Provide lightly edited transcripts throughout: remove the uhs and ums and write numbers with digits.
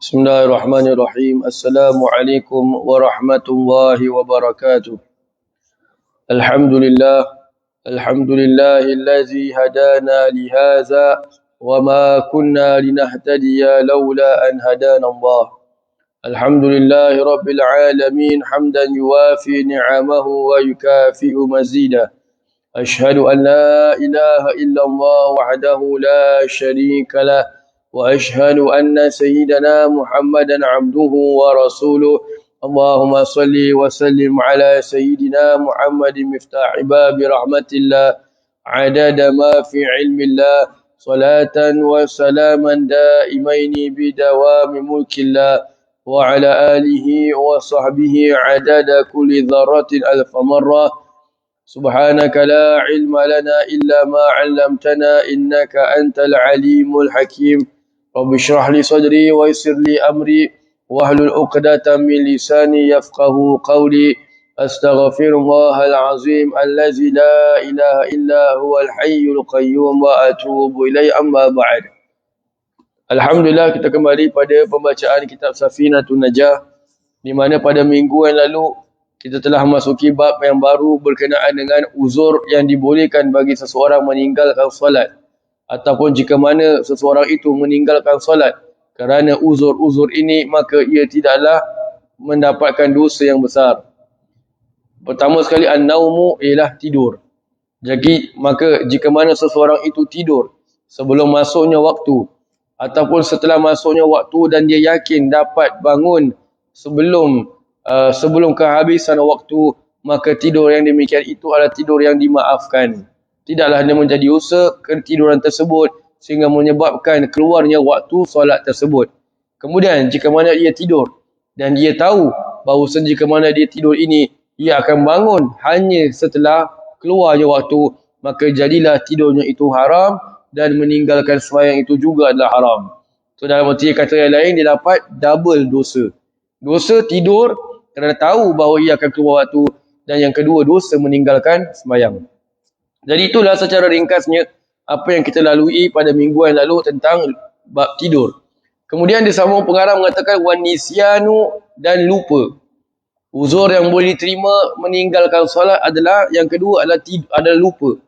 Bismillahirrahmanirrahim. Assalamualaikum warahmatullahi wabarakatuh. Alhamdulillah. Alhamdulillahillazi hadana lihaza wa ma kunna linahtadiya laula an hadana Allah. Alhamdulillahi rabbil alamin hamdan yuwafi ni'amahu wa yukafi'u mazidah. Ashhadu an la ilaha illallah wahdahu la syarika lah. وأشهد أن سيدنا محمدا عبده ورسوله اللهم صل وسلم على سيدنا محمد مفتاح باب رحمة الله عدد ما في علم الله صلاة وسلاما دائمين بدوام ملك الله وعلى آله وصحبه عدد كل ذرة ألف مرة سبحانك لا علم لنا إلا ما علمتنا إنك أنت العليم الحكيم رب اشرح لي صدري ويسر لي أمري واحلل عقدة من لساني يفقه قولي أستغفر الله العظيم الذي لا إله إلا هو الحي القيوم وأتوب إليه أما بعد. Alhamdulillah, kita kembali pada pembacaan kitab Safinatun Najah, di mana pada minggu yang lalu kita telah memasuki bab yang baru berkenaan dengan uzur yang dibolehkan bagi seseorang meninggalkan solat, ataupun jika mana seseorang itu meninggalkan solat kerana uzur-uzur ini, maka ia tidaklah mendapatkan dosa yang besar. Pertama sekali, an-naumu ialah tidur. Jadi maka jika mana seseorang itu tidur sebelum masuknya waktu ataupun setelah masuknya waktu dan dia yakin dapat bangun sebelum kehabisan waktu, maka tidur yang demikian itu adalah tidur yang dimaafkan. Tidaklah dia menjadi dosa ketiduran tersebut sehingga menyebabkan keluarnya waktu solat tersebut. Kemudian jika mana ia tidur dan dia tahu bahawa jika mana dia tidur ini ia akan bangun hanya setelah keluarnya waktu, maka jadilah tidurnya itu haram dan meninggalkan sembahyang itu juga adalah haram. So dalam arti kata yang lain, dia dapat double dosa. Dosa tidur kerana tahu bahawa ia akan keluar waktu, dan yang kedua dosa meninggalkan sembahyang. Jadi itulah secara ringkasnya apa yang kita lalui pada minggu yang lalu tentang bab tidur. Kemudian disambung pengarang mengatakan wanisyanu dan lupa. Uzur yang boleh diterima meninggalkan solat adalah yang kedua adalah lupa.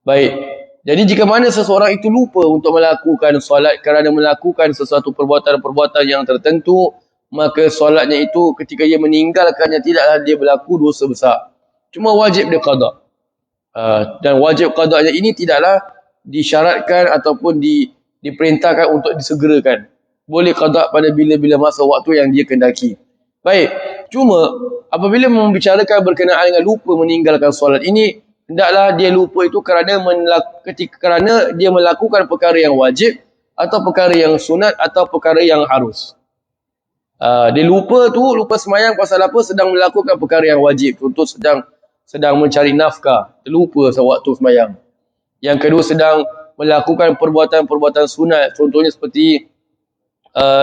Baik. Jadi jika mana seseorang itu lupa untuk melakukan solat kerana melakukan sesuatu perbuatan-perbuatan yang tertentu, maka solatnya itu ketika ia meninggalkannya tidaklah dia berlaku dosa besar. Cuma wajib dia qada. Dan wajib qadanya ini tidaklah disyaratkan ataupun diperintahkan untuk disegerakan. Boleh qada pada bila-bila masa waktu yang dia kendaki. Baik, cuma apabila membicarakan berkenaan dengan lupa meninggalkan solat ini, hendaklah dia lupa itu kerana dia melakukan perkara yang wajib atau perkara yang sunat atau perkara yang harus. Dia lupa sembahyang pasal apa? Sedang melakukan perkara yang wajib. Contoh sedang mencari nafkah, terlupa sewaktu sembahyang. Yang kedua sedang melakukan perbuatan-perbuatan sunat, contohnya seperti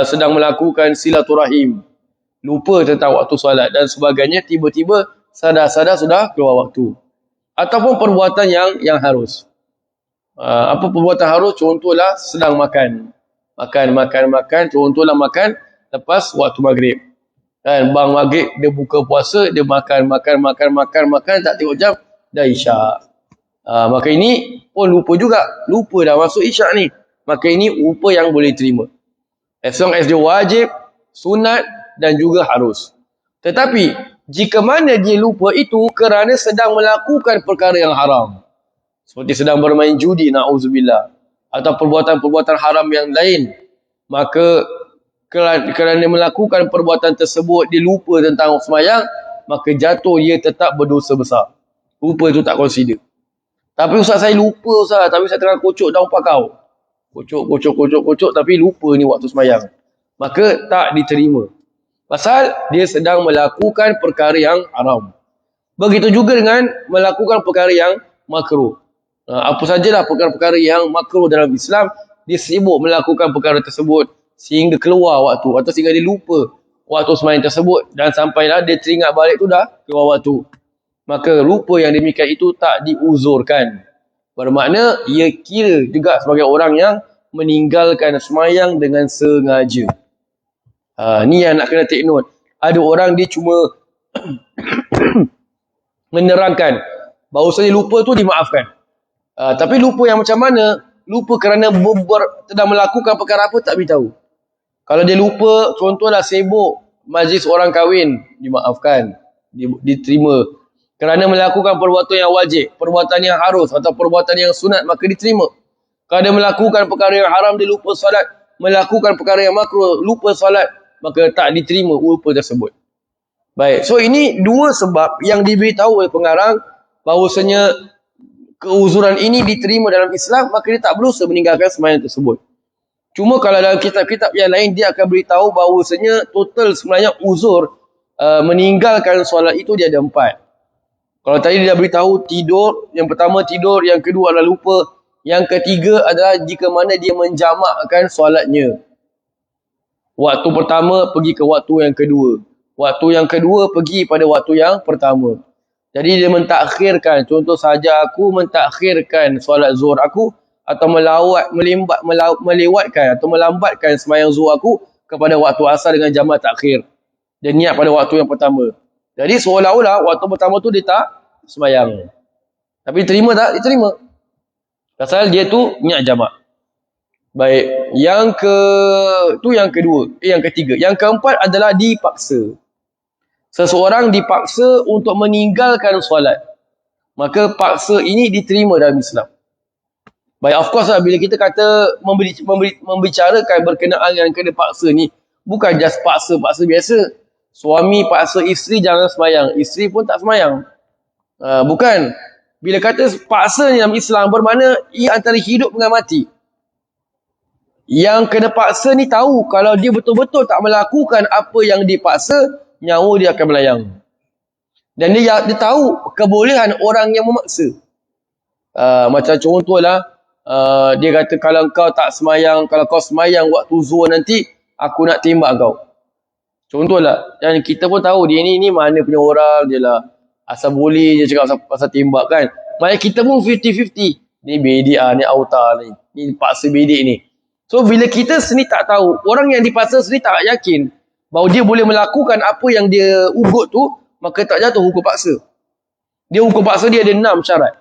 sedang melakukan silaturahim, lupa tentang waktu solat dan sebagainya, tiba-tiba sadar-sadar sudah keluar waktu. Ataupun perbuatan yang harus. Apa perbuatan harus? Contohlah sedang makan, contohlah makan lepas waktu maghrib. Kan bang maghrib dia buka puasa, dia makan, tak tengok jam, dah isyak. Maka ini pun lupa juga. Lupa dah masuk isyak ni. Maka ini lupa yang boleh terima. As long as dia wajib, sunat dan juga harus. Tetapi jika mana dia lupa itu kerana sedang melakukan perkara yang haram, seperti sedang bermain judi, na'udzubillah, atau perbuatan-perbuatan haram yang lain, maka kerana melakukan perbuatan tersebut dia lupa tentang sembahyang, maka jatuh dia tetap berdosa besar. Lupa itu tak consider. Tapi ustaz, saya lupa ustaz, tapi saya tengah kocok daun pakau. Kocok, tapi lupa ni waktu sembahyang. Maka tak diterima. Pasal dia sedang melakukan perkara yang haram. Begitu juga dengan melakukan perkara yang makruh. Apa sajalah perkara-perkara yang makruh dalam Islam, dia sibuk melakukan perkara tersebut sehingga keluar waktu atau sehingga dia lupa waktu sembahyang tersebut, dan sampailah dia teringat balik tu dah keluar waktu. Maka lupa yang demikian itu tak diuzurkan. Bermakna ia kira juga sebagai orang yang meninggalkan semayang dengan sengaja. Ni yang nak kena take note. Ada orang dia cuma menerangkan bahawasanya lupa tu dimaafkan. Tapi lupa yang macam mana? Lupa kerana sedang melakukan perkara apa tak beritahu. Kalau dia lupa, contohlah sibuk majlis orang kahwin, dimaafkan, diterima. Kerana melakukan perbuatan yang wajib, perbuatan yang harus atau perbuatan yang sunat, maka diterima. Kalau dia melakukan perkara yang haram, dia lupa salat, melakukan perkara yang makruh, lupa salat, maka tak diterima lupa tersebut. Baik, so ini dua sebab yang diberitahu oleh pengarang bahawasanya keuzuran ini diterima dalam Islam, maka dia tak berusaha meninggalkan sembahyang tersebut. Cuma kalau dalam kitab-kitab yang lain, dia akan beritahu bahawasanya total sebenarnya uzur meninggalkan solat itu dia ada 4. Kalau tadi dia dah beritahu tidur, yang pertama tidur, yang kedua adalah lupa, yang ketiga adalah jika mana dia menjamakkan solatnya. Waktu pertama pergi ke waktu yang kedua. Waktu yang kedua pergi pada waktu yang pertama. Jadi dia mentakhirkan, contoh saja aku mentakhirkan solat zuhur aku atau melewatkan atau melambatkan sembahyang zuhur aku kepada waktu asar dengan jamak takhir. Dia niat pada waktu yang pertama. Jadi seolah-olah waktu pertama tu dia tak sembahyang. Tapi diterima tak? Diterima. Pasal dia tu niat jamak. Baik, yang ketiga. Yang keempat adalah dipaksa. Seseorang dipaksa untuk meninggalkan solat. Maka paksa ini diterima dalam Islam. Baik, of course lah, bila kita kata membicarakan berkenaan yang kena paksa ni, bukan just paksa biasa. Suami paksa isteri jangan semayang, isteri pun tak semayang. Bukan. Bila kata paksa ni dalam Islam, bermakna ia antara hidup dengan mati. Yang kena paksa ni tahu kalau dia betul-betul tak melakukan apa yang dipaksa, nyawa dia akan melayang. Dan dia tahu kebolehan orang yang memaksa. Macam contohlah, dia kata kalau kau tak semayang, kalau kau semayang waktu zuhur nanti, aku nak tembak kau. Contohlah, dan kita pun tahu dia ni mana punya orang je lah. Asal boleh je cakap pasal tembak kan. Maknanya kita pun 50-50. Ni bedik ni auta ni. Ni paksa bedik ni. So bila kita sendiri tak tahu, orang yang dipaksa sendiri tak yakin bahawa dia boleh melakukan apa yang dia ugut tu, maka tak jatuh hukum paksa. Dia hukum paksa dia ada 6 syarat.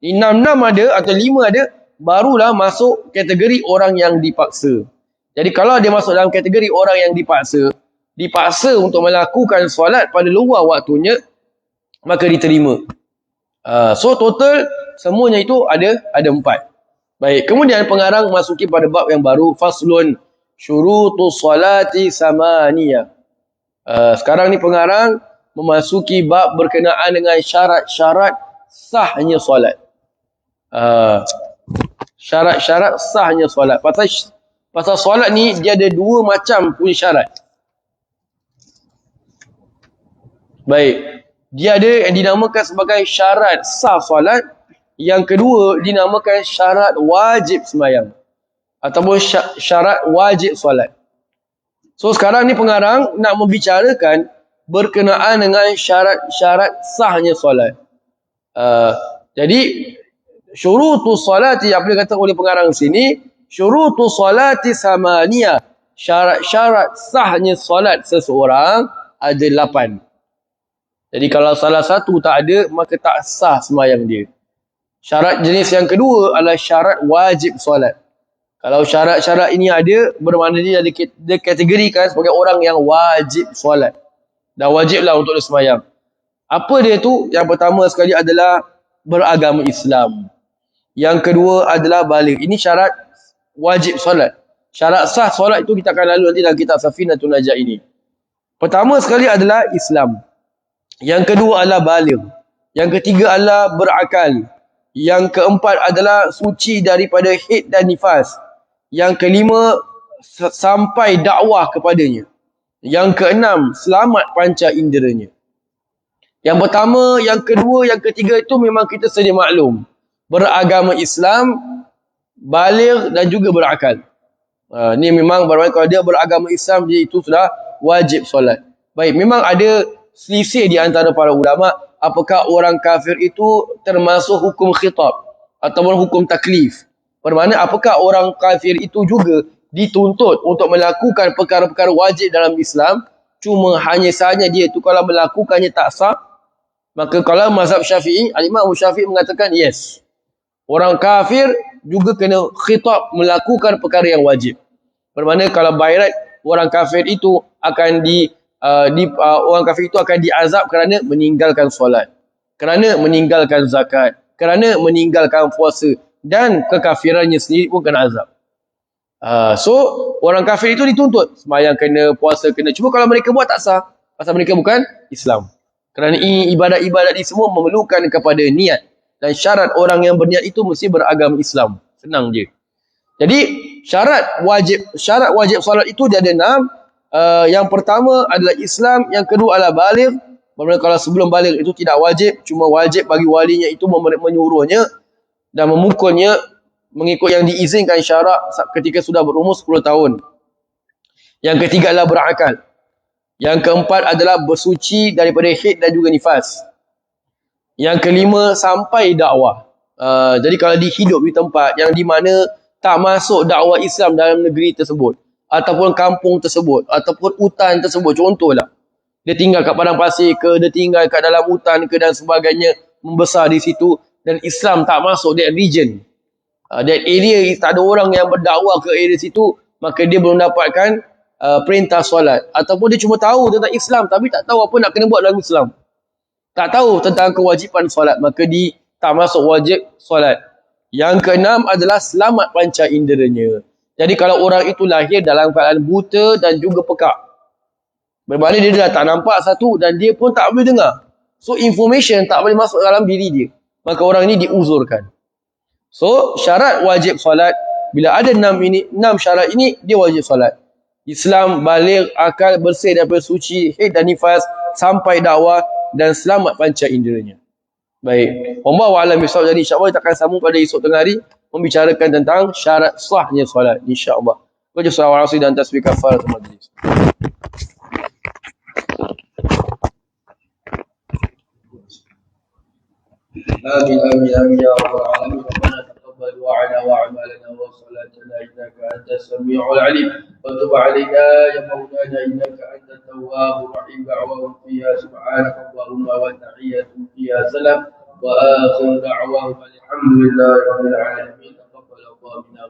6 ada atau 5 ada, barulah masuk kategori orang yang dipaksa. Jadi kalau dia masuk dalam kategori orang yang dipaksa untuk melakukan solat pada luar waktunya, maka diterima. So total semuanya itu ada 4. Baik, kemudian pengarang masuki pada bab yang baru, faslun syurutus salati samaniyah. Sekarang ni pengarang memasuki bab berkenaan dengan syarat-syarat sahnya solat. Syarat-syarat sahnya solat. Pasal solat ni dia ada 2 macam punya syarat. Baik, dia ada yang dinamakan sebagai syarat sah solat. Yang kedua dinamakan syarat wajib sembahyang ataupun syarat wajib solat. So sekarang ni pengarang nak membicarakan berkenaan dengan syarat-syarat sahnya solat. Jadi syurutus salati, apa dia kata oleh pengarang sini, syurutus salati samaniyah, syarat-syarat sahnya solat seseorang ada 8. Jadi kalau salah satu tak ada, maka tak sah sembahyang dia. Syarat jenis yang kedua adalah syarat wajib solat. Kalau syarat-syarat ini ada, bermakna dia dikategorikan sebagai orang yang wajib solat. Dah wajiblah untuk dia sembahyang. Apa dia tu? Yang pertama sekali adalah beragama Islam. Yang kedua adalah baligh. Ini syarat wajib solat. Syarat sah solat itu kita akan lalu nanti dalam kitab Safinatun Najah ini. Pertama sekali adalah Islam. Yang kedua adalah baligh. Yang ketiga adalah berakal. Yang keempat adalah suci daripada haid dan nifas. Yang kelima, sampai dakwah kepadanya. Yang keenam, selamat panca inderanya. Yang pertama, yang kedua, yang ketiga itu memang kita sedia maklum. Beragama Islam, baligh dan juga berakal. Ni memang bermakna kalau dia beragama Islam, dia itu sudah wajib solat. Baik, memang ada selisih di antara para ulama, apakah orang kafir itu termasuk hukum khitab ataupun hukum taklif. Bermakna apakah orang kafir itu juga dituntut untuk melakukan perkara-perkara wajib dalam Islam, cuma hanya sahaja dia tu kalau melakukannya tak sah. Maka kalau mazhab Syafi'i, Al-Imam Syafi'i mengatakan yes. Orang kafir juga kena khitab melakukan perkara yang wajib. Bermakna kalau by right, orang kafir itu akan orang kafir itu akan diazab kerana meninggalkan solat, kerana meninggalkan zakat, kerana meninggalkan puasa, dan kekafirannya sendiri pun kena azab. So orang kafir itu dituntut sembahyang kena, puasa kena. Cuma kalau mereka buat tak sah, pasal mereka bukan Islam. Kerana ini ibadat-ibadat ini semua memerlukan kepada niat, dan syarat orang yang berniat itu mesti beragama Islam. Senang je. Jadi syarat wajib solat itu dia ada 6. Yang pertama adalah Islam, yang kedua adalah baligh. Bermakna kalau sebelum baligh itu tidak wajib, cuma wajib bagi walinya itu menyuruhnya dan memukulnya mengikut yang diizinkan syarak ketika sudah berumur 10 tahun. Yang ketiga adalah berakal. Yang keempat adalah bersuci daripada haid dan juga nifas. Yang kelima sampai dakwah. Jadi kalau dihidup di tempat yang di mana tak masuk dakwah Islam dalam negeri tersebut, ataupun kampung tersebut, ataupun hutan tersebut, contohlah dia tinggal kat padang pasir ke, dia tinggal kat dalam hutan ke dan sebagainya, membesar di situ, dan Islam tak masuk that region, that area, tak ada orang yang berdakwah ke area situ, maka dia belum dapatkan perintah solat. Ataupun dia cuma tahu tentang Islam tapi tak tahu apa nak kena buat dalam Islam, tak tahu tentang kewajipan solat, maka dia tak masuk wajib solat. Yang keenam adalah selamat panca inderanya. Jadi kalau orang itu lahir dalam keadaan buta dan juga pekak, bermakna dia dah tak nampak satu dan dia pun tak boleh dengar. So information tak boleh masuk dalam diri dia. Maka orang ini diuzurkan. So syarat wajib solat, bila ada 6 syarat ini, dia wajib solat. Islam, baligh, akal, bersih daripada suci, haid dan nifas, sampai dakwah, dan selamat panca inderanya. Baik. Wallahu a'lam bishawab. Jadi insya-Allah kita akan sambung pada esok tengah hari membicarakan tentang syarat sahnya solat, insya-Allah. Baca surah Al-Asr dan tasbih kafaratul majlis. آمين آمين آمين يا رب العالمين. ربنا تقبل دعاءنا وأعمالنا وصلاتنا إنك أنت السميع العليم، وتب علينا يا مولانا إنك أنت التواب الرحيم. دعواهم فيها سبحانك اللهم وتحياتهم فيها سلام، وآخر دعواهم الحمد لله رب العالمين. تقبل الله منا.